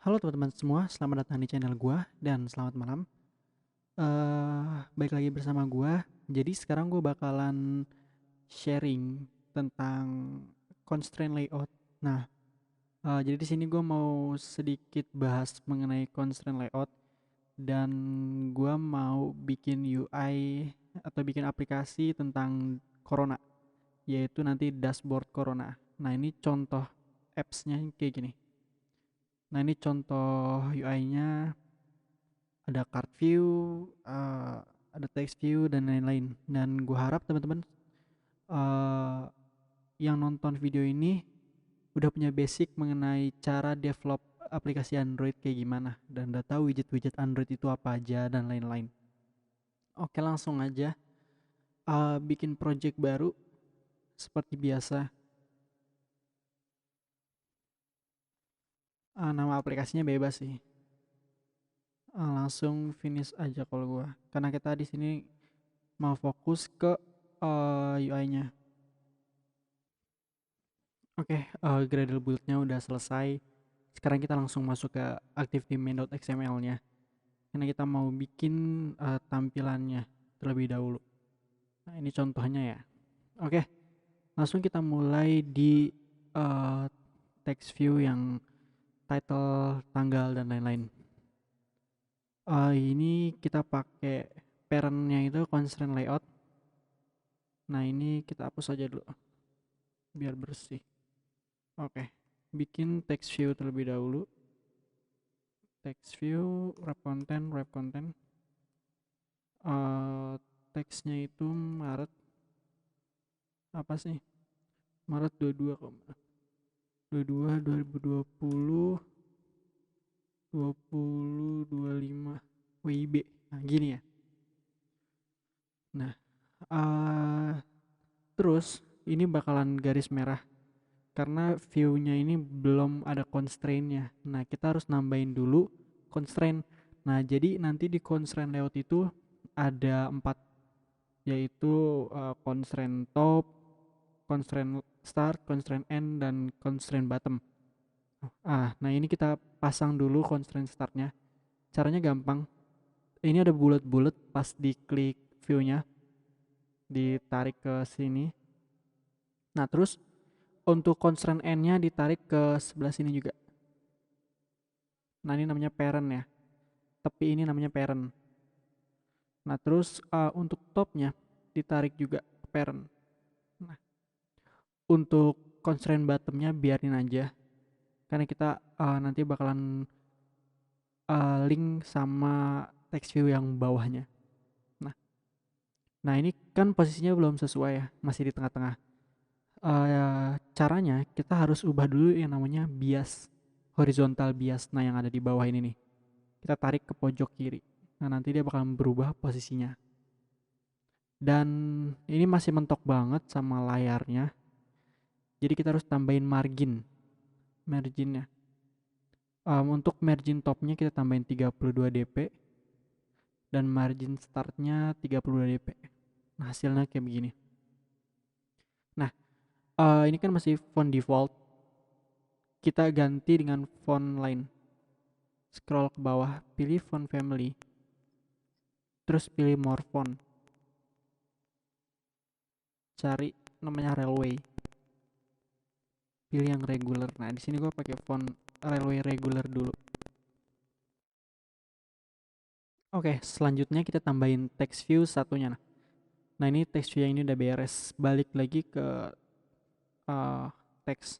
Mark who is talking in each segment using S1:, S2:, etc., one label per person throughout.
S1: Halo teman-teman semua, selamat datang di channel gua dan selamat malam. Balik lagi bersama gua. Jadi sekarang gua bakalan sharing tentang constraint layout. Nah, jadi di sini gua mau sedikit bahas mengenai constraint layout dan gua mau bikin UI atau bikin aplikasi tentang Corona, yaitu nanti dashboard Corona. Nah, ini contoh apps-nya kayak gini. Nah, ini contoh UI-nya. Ada card view, ada text view dan lain-lain. Dan gue harap teman-teman uh, yang nonton video ini udah punya basic mengenai cara develop aplikasi Android kayak gimana dan udah tahu widget-widget Android itu apa aja dan lain-lain. Oke, langsung aja bikin project baru seperti biasa. Nama aplikasinya bebas sih. Langsung finish aja kalau gua. Karena kita di sini mau fokus ke UI-nya. Oke, Gradle build-nya udah selesai. Sekarang kita langsung masuk ke activity main.xml-nya. Karena kita mau bikin tampilannya terlebih dahulu. Nah, ini contohnya ya. Oke, langsung kita mulai di eh, text view yang title, tanggal dan lain-lain. Ini kita pakai parent-nya itu constraint layout. Nah, ini kita hapus aja dulu biar bersih. Oke, bikin text view terlebih dahulu. Text view, wrap content. Teksnya itu Maret apa sih? Maret 22 kok. 22 2020 2025 WIB. Nah, gini ya. Nah, uh, terus ini bakalan garis merah karena view-nya ini belum ada constraint-nya. Nah, kita harus nambahin dulu constraint. Nah, jadi nanti di constraint layout itu ada 4, yaitu constraint top, constraint start, constraint end, dan constraint bottom. Nah ini kita pasang dulu constraint startnya. Caranya gampang. Ini ada bulat-bulat pas diklik view-nya, ditarik ke sini. Nah terus untuk constraint end-nya ditarik ke sebelah sini juga. Nah ini namanya parent ya. Tepi ini namanya parent. Nah terus untuk topnya ditarik juga ke parent. Nah untuk constraint bottomnya biarin aja. Karena kita nanti bakalan link sama text view yang bawahnya. Nah, nah ini kan posisinya belum sesuai ya, masih di tengah-tengah. Caranya kita harus ubah dulu yang namanya bias, horizontal bias. Nah yang ada di bawah ini nih, kita tarik ke pojok kiri. Nah nanti dia bakal berubah posisinya. Dan ini masih mentok banget sama layarnya. Jadi kita harus tambahin marginnya. Untuk margin topnya kita tambahin 32 dp dan margin startnya 32 dp. Nah hasilnya kayak begini. Nah ini kan masih font default, kita ganti dengan font lain. Scroll ke bawah, pilih font family, terus pilih more font, cari namanya railway, pilih yang regular. Nah di sini gue pakai font railway regular dulu. Oke, selanjutnya kita tambahin text view satunya. Nah ini text view yang ini udah beres. Balik lagi ke text.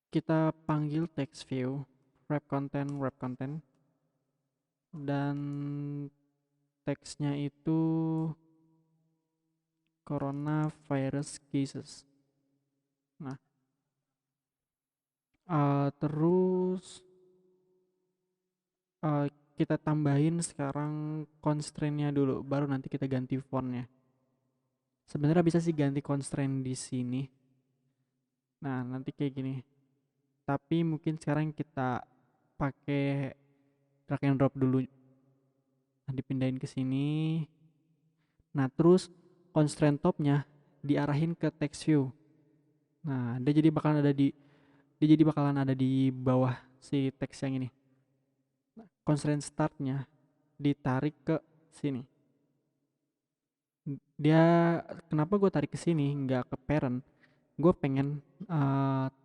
S1: Kita panggil text view, wrap content, dan teksnya itu coronavirus cases. Nah, terus kita tambahin sekarang constraint-nya dulu, baru nanti kita ganti fontnya. Sebenarnya bisa sih ganti constraint di sini. Nah, nanti kayak gini. Tapi mungkin sekarang kita pakai drag and drop dulu. Nah, dipindahin ke sini. Nah, terus constraint topnya diarahin ke text view. Nah, dia jadi bakal ada di dia jadi bakalan ada di bawah si teks yang ini. Constraint startnya ditarik ke sini. Dia kenapa gue tarik ke sini nggak ke parent? Gue pengen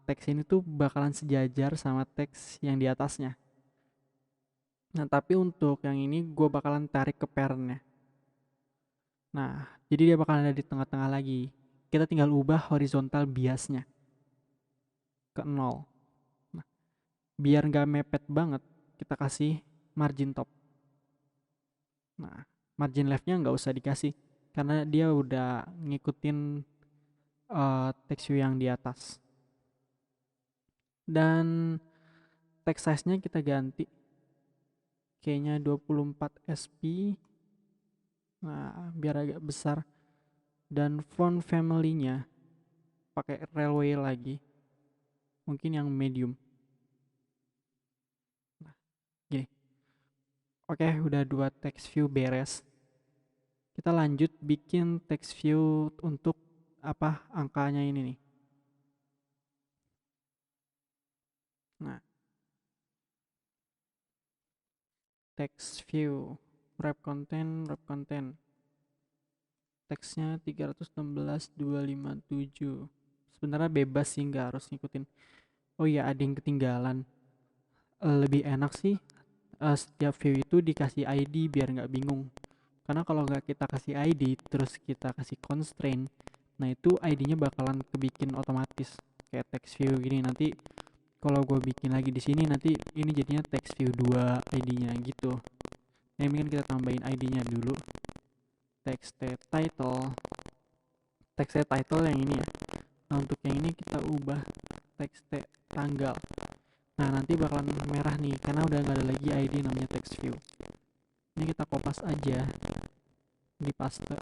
S1: teks ini tuh bakalan sejajar sama teks yang di atasnya. Nah tapi untuk yang ini gue bakalan tarik ke parentnya. Nah jadi dia bakalan ada di tengah-tengah lagi. Kita tinggal ubah horizontal biasnya ke 0. Nah, biar nggak mepet banget, kita kasih margin top. Nah, margin leftnya nggak usah dikasih karena dia udah ngikutin text view yang di atas. Dan text size-nya kita ganti kayaknya 24 sp. Nah, biar agak besar. Dan font family-nya pakai railway lagi. Mungkin yang medium. Nah, gini. Oke, udah 2 text view beres. Kita lanjut bikin text view untuk apa angkanya ini nih. Nah, text view, wrap content. Teksnya 316.257. Sebenarnya bebas sih, nggak harus ngikutin. Oh iya, ada yang ketinggalan. Lebih enak sih setiap view itu dikasih ID biar nggak bingung. Karena kalau nggak kita kasih ID terus kita kasih constraint, nah itu ID-nya bakalan kebikin otomatis kayak text view gini. Nanti kalau gue bikin lagi di sini nanti ini jadinya text view 2 ID-nya gitu. Nah, ini kan kita tambahin ID-nya dulu. Text title yang ini ya. Nah, untuk yang ini kita ubah text tanggal. Nah, nanti bakalan merah nih karena udah nggak ada lagi ID namanya text view. Ini kita kopas aja, dipaste.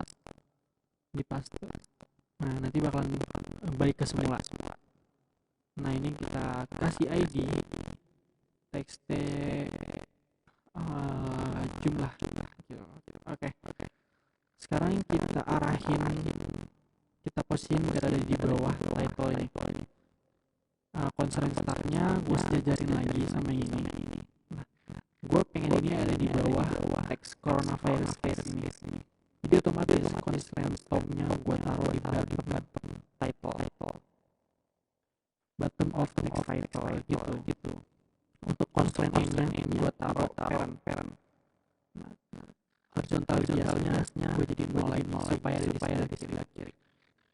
S1: Nah, nanti bakalan balik ke semula. Nah, ini kita kasih ID text jumlah. Oke. Sekarang kita arahin, kita posisiin biar ada di bawah title ini. Constraint startnya gue sejajarin lagi sama ini. Nah, gue pengen ini ada di bawah teks coronavirus ini. Jadi otomatis constraint topnya gue taruh di bottom title, bottom of text title gitu. Untuk constraint ini gue taruh parent. Nah, horizontal biasanya gue jadi nol supaya ada di sebelah kiri.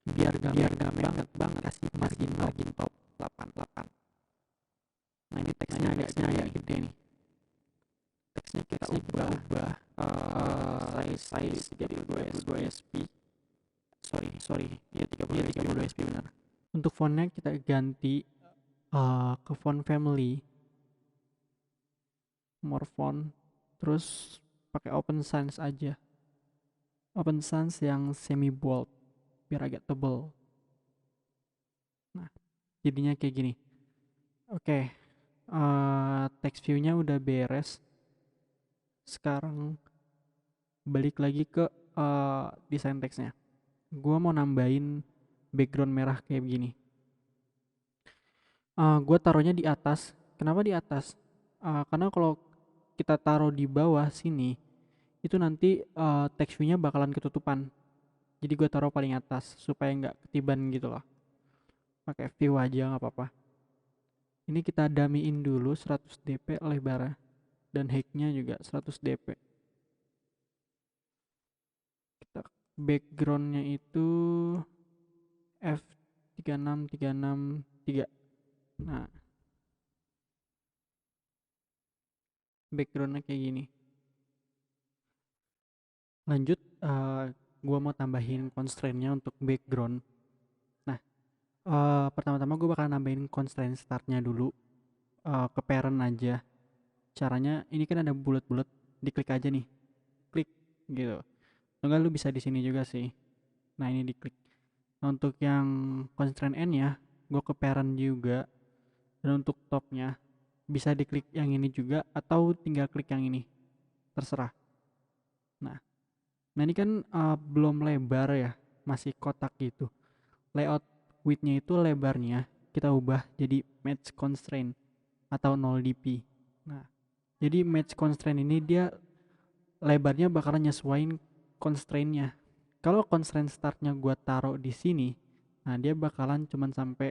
S1: Biar gak mepet banget kasih margin top 88. Nah, ini teksnya agak gede nih. Teksnya kita ubah size 32 sp. Sorry, ya 32 sp benar. Untuk fontnya kita ganti ke font family, more font, terus pakai open sans aja. Open sans yang semi bold biar agak tebel. Nah, jadinya kayak gini. Oke, text view-nya udah beres. Sekarang balik lagi ke desain teksnya. Gua mau nambahin background merah kayak begini. Gua taruhnya di atas. Kenapa di atas? Karena kalau kita taruh di bawah sini, itu nanti text view-nya bakalan ketutupan. Jadi gue taruh paling atas supaya nggak ketiban gitu loh. Pakai view aja nggak apa-apa. Ini kita damiin dulu 100 dp lebar dan height-nya juga 100 dp. Kita background-nya itu F36363. Nah, background-nya kayak gini. Lanjut, gue mau tambahin constraint-nya untuk background. Nah, pertama-tama gue bakal nambahin constraint start-nya dulu ke parent aja. Caranya ini kan ada bulat-bulat, diklik aja nih, klik gitu. Enggak, lu bisa di sini juga sih. Nah, ini diklik. Nah, untuk yang constraint n ya, gue ke parent juga. Dan untuk topnya bisa diklik yang ini juga atau tinggal klik yang ini, terserah. Nah ini kan belum lebar ya, masih kotak gitu. Layout widthnya itu lebarnya kita ubah jadi match constraint atau 0 dp. Nah, jadi match constraint ini dia lebarnya bakalan nyesuaiin constraint-nya. Kalau constraint startnya gua taruh di sini, nah dia bakalan cuman sampai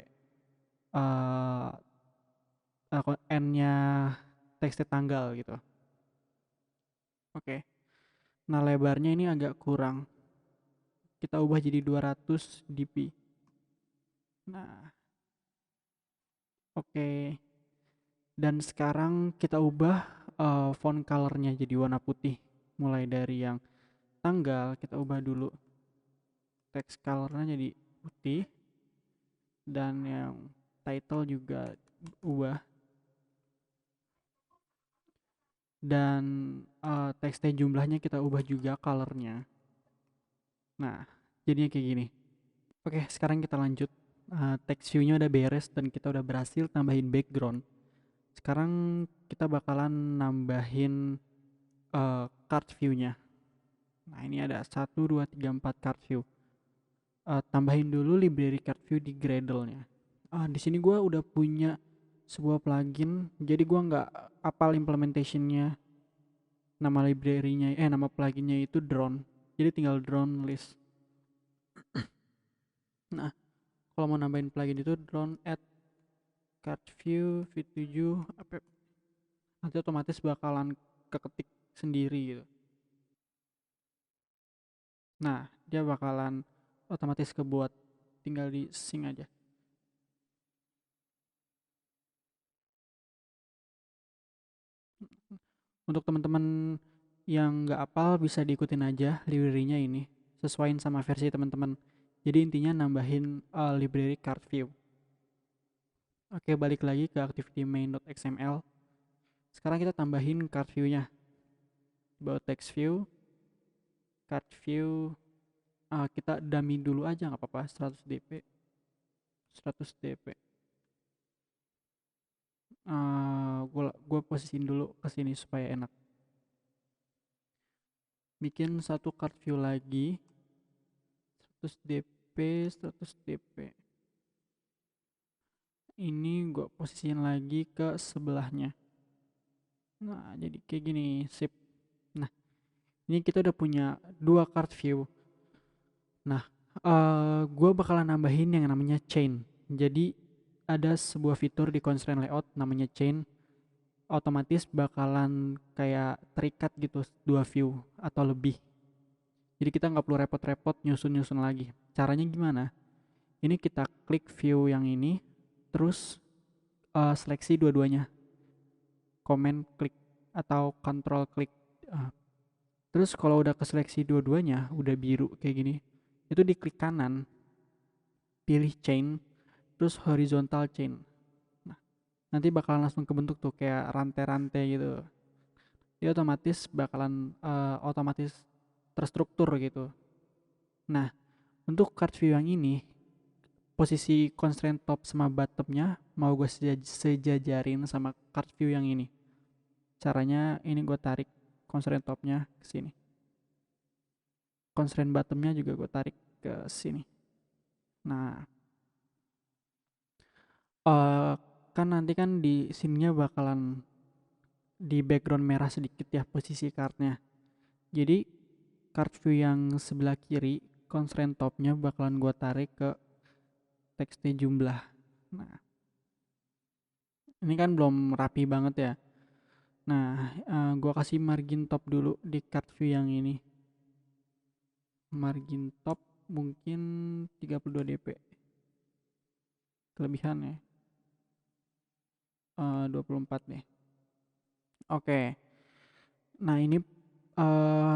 S1: uh, n-nya text tanggal gitu. Oke. Nah, lebarnya ini agak kurang. Kita ubah jadi 200 dp. Nah, oke. Dan sekarang kita ubah font colornya jadi warna putih. Mulai dari yang tanggal kita ubah dulu. Text colornya jadi putih. Dan yang title juga ubah. Dan teksnya jumlahnya kita ubah juga colornya. Nah, jadinya kayak gini. Oke, sekarang kita lanjut. Text view-nya udah beres dan kita udah berhasil tambahin background. Sekarang kita bakalan nambahin card view-nya. Nah, ini ada 1, 2, 3, 4 card view. Tambahin dulu library card view di Gradle-nya. Di sini gue udah punya sebuah plugin, jadi gue nggak apal implementation-nya. Nama library-nya, nama pluginnya itu drone. Jadi tinggal drone list. Nah, kalau mau nambahin plugin itu drone add card view v7 apa, nanti otomatis bakalan keketik sendiri gitu. Nah, dia bakalan otomatis kebuat, tinggal di sync aja. Untuk teman-teman yang nggak apal bisa diikutin aja library-nya ini, sesuaiin sama versi teman-teman. Jadi intinya nambahin library card view. Oke, balik lagi ke activity main.xml. Sekarang kita tambahin card view-nya. About text view, card view, kita dummy dulu aja nggak apa-apa, 100 dp. 100 dp. Gue posisiin dulu ke sini supaya enak. Bikin satu card view lagi, 100 dp, 100 dp. Ini gue posisiin lagi ke sebelahnya. Nah, jadi kayak gini, sip. Nah, ini kita udah punya 2 card view. Nah, gue bakalan nambahin yang namanya chain. Jadi ada sebuah fitur di constraint layout namanya chain, otomatis bakalan kayak terikat gitu 2 view atau lebih. Jadi kita nggak perlu repot-repot nyusun-nyusun lagi. Caranya gimana? Ini kita klik view yang ini, terus seleksi dua-duanya, command klik atau control klik. Terus kalau udah keseleksi dua-duanya, udah biru kayak gini, itu diklik kanan, pilih chain, terus horizontal chain. Nah, nanti bakalan langsung kebentuk tuh kayak rantai-rantai gitu. Dia otomatis bakalan otomatis terstruktur gitu. Nah, untuk card view yang ini, posisi constraint top sama bottomnya mau gue sejajarin sama card view yang ini. Caranya ini gue tarik constraint topnya ke sini, constraint bottomnya juga gue tarik ke sini. Nah, kan nanti kan di sininya bakalan di background merah sedikit ya posisi cardnya. Jadi card view yang sebelah kiri constraint topnya bakalan gue tarik ke teksnya jumlah. Nah, ini kan belum rapi banget ya. Nah, gue kasih margin top dulu di card view yang ini. Margin top mungkin 32 dp. Kelebihan ya. 24 nih. Oke. Nah, ini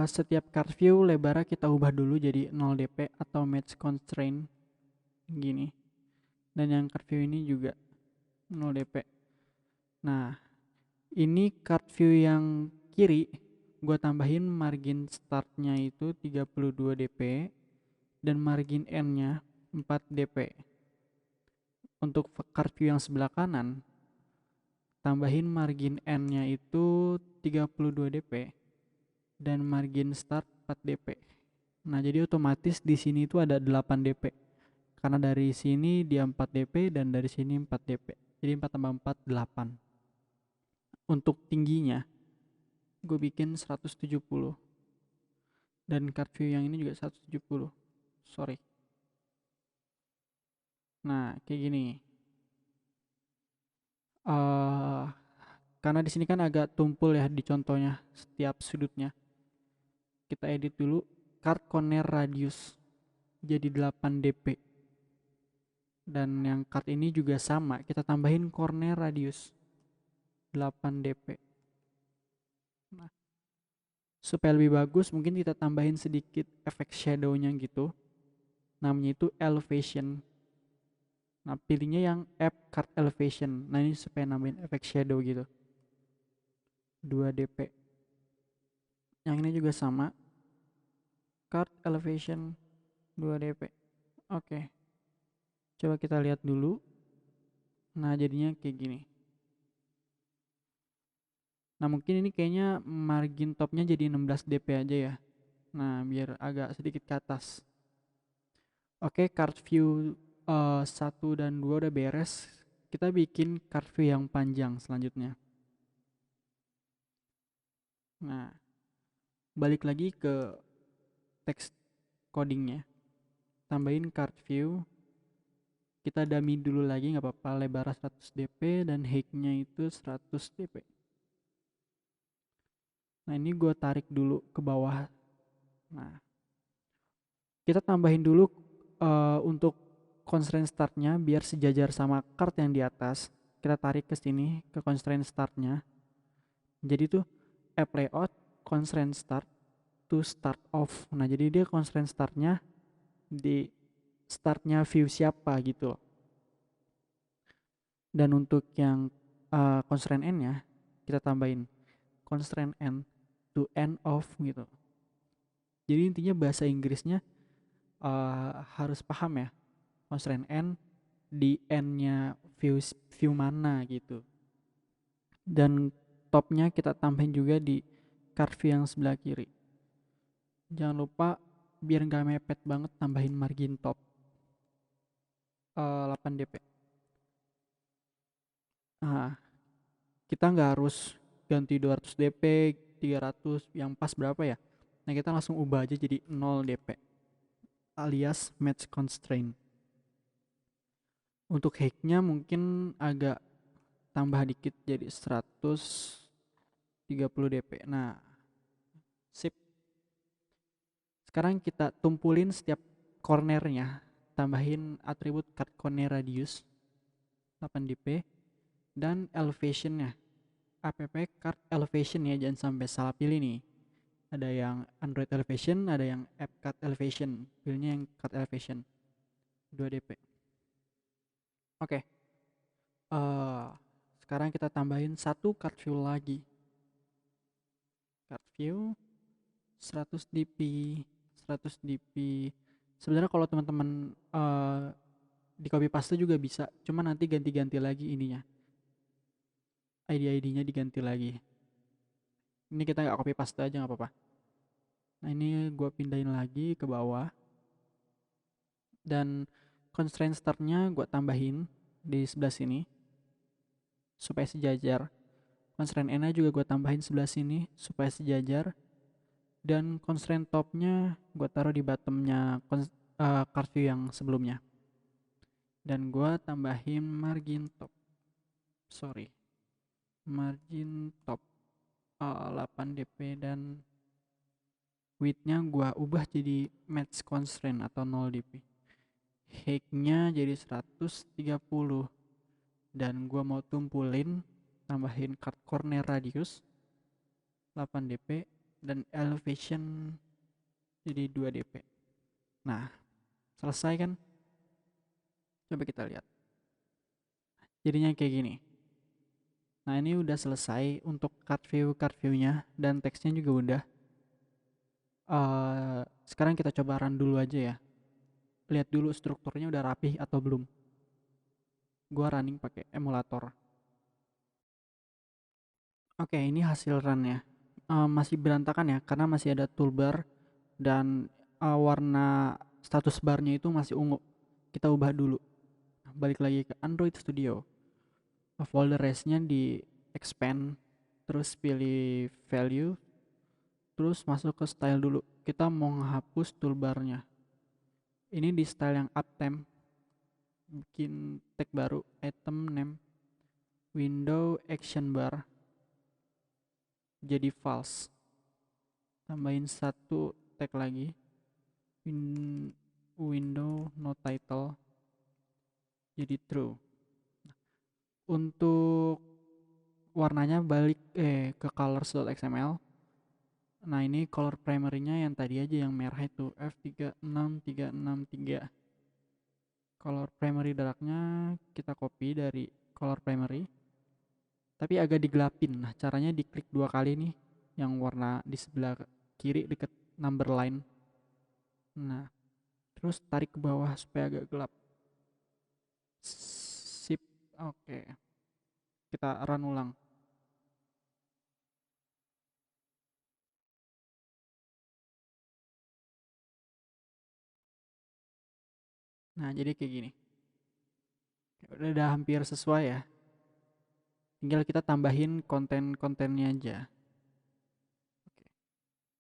S1: setiap card view lebarnya kita ubah dulu jadi 0 dp atau match constraint gini. Dan yang card view ini juga 0 dp. Nah, ini card view yang kiri gue tambahin margin startnya itu 32 dp dan margin n-nya 4 dp. Untuk card view yang sebelah kanan tambahin margin n-nya itu 32 dp dan margin start 4 dp. Nah, jadi otomatis di sini itu ada 8 dp. Karena dari sini dia 4 dp dan dari sini 4 dp. Jadi 4 tambah 4 8. Untuk tingginya gue bikin 170. Dan card view yang ini juga 170. Sorry. Nah, kayak gini. Karena di sini kan agak tumpul ya di contohnya setiap sudutnya. Kita edit dulu card corner radius jadi 8 dp. Dan yang card ini juga sama, kita tambahin corner radius 8 dp. Nah, supaya lebih bagus mungkin kita tambahin sedikit efek shadownya gitu. Namanya itu elevation. Nah, pilihnya yang app card elevation. Nah, ini supaya nambahin efek shadow gitu. 2 dp. Yang ini juga sama, card elevation 2 dp. Oke. Coba kita lihat dulu. Nah, jadinya kayak gini. Nah, mungkin ini kayaknya margin topnya jadi 16 dp aja ya. Nah, biar agak sedikit ke atas. Oke, card view 1 dan 2 udah beres. Kita bikin card view yang panjang selanjutnya. Nah, balik lagi ke text codingnya. Tambahin card view. Kita dummy dulu lagi nggak apa-apa, lebar 100 dp dan height-nya itu 100 dp. Nah, ini gue tarik dulu ke bawah. Nah, kita tambahin dulu untuk constraint startnya biar sejajar sama card yang di atas. Kita tarik ke sini ke constraint startnya. Jadi tuh app layout constraint start to start off. Nah, jadi dia constraint startnya di startnya view siapa gitu. Dan untuk yang constraint end nya kita tambahin constraint end to end of gitu. Jadi intinya bahasa Inggrisnya harus paham ya, constraint end di end-nya view mana gitu. Dan topnya kita tambahin juga di card view yang sebelah kiri. Jangan lupa biar nggak mepet banget tambahin margin top 8 dp. Nah, kita nggak harus ganti 200 dp, 300, yang pas berapa ya. Nah, kita langsung ubah aja jadi 0 dp alias match constraint. Untuk height-nya mungkin agak tambah dikit jadi 130 dp. Nah, sip. Sekarang kita tumpulin setiap cornernya, tambahin atribut card corner radius 8 dp dan elevationnya app card elevation ya, jangan sampai salah pilih nih. Ada yang Android elevation, ada yang app card elevation. Pilihnya yang card elevation 2 dp. Oke. Sekarang kita tambahin satu card view lagi. Card view 100 dp 100 dp. Sebenarnya kalau teman-teman di copy paste juga bisa, cuma nanti ganti-ganti lagi ininya, ID-nya diganti lagi. Ini kita nggak copy paste aja nggak apa-apa. Nah, ini gue pindahin lagi ke bawah dan constraint startnya gue tambahin di sebelah sini supaya sejajar. Constraint end-nya juga gue tambahin sebelah sini supaya sejajar. Dan constraint topnya gue taruh di bottomnya card view yang sebelumnya. Dan gue tambahin margin top. Margin top 8 dp dan width-nya gue ubah jadi match constraint atau 0 dp. Height-nya jadi 130 dan gue mau tumpulin, tambahin card corner radius 8 dp dan elevation jadi 2 dp. Nah, selesai kan? Coba kita lihat. Jadinya kayak gini. Nah, ini udah selesai untuk card view-nya dan teksnya juga udah. Sekarang kita coba run dulu aja ya. Lihat dulu strukturnya udah rapih atau belum. Gua running pakai emulator. Oke, ini hasil runnya. Masih berantakan ya karena masih ada toolbar dan warna status barnya itu masih ungu. kita ubah dulu. Nah, balik lagi ke Android Studio. Folder rest-nya di expand, terus pilih value, terus masuk ke style dulu. Kita mau menghapus toolbarnya. Ini di style yang uptime, bikin tag baru, item name, window action bar, jadi false. Tambahin satu tag lagi, window no title, jadi true. Untuk warnanya balik ke colors.xml. Nah, ini color primary-nya yang tadi aja yang merah itu F36363. Color primary darknya kita copy dari color primary, tapi agak digelapin. Nah, caranya diklik 2 kali nih yang warna di sebelah kiri deket number line. Nah, terus tarik ke bawah supaya agak gelap. Sip. Oke. Kita run ulang. Nah, jadi kayak gini. Udah hampir sesuai ya. Tinggal kita tambahin konten-kontennya aja.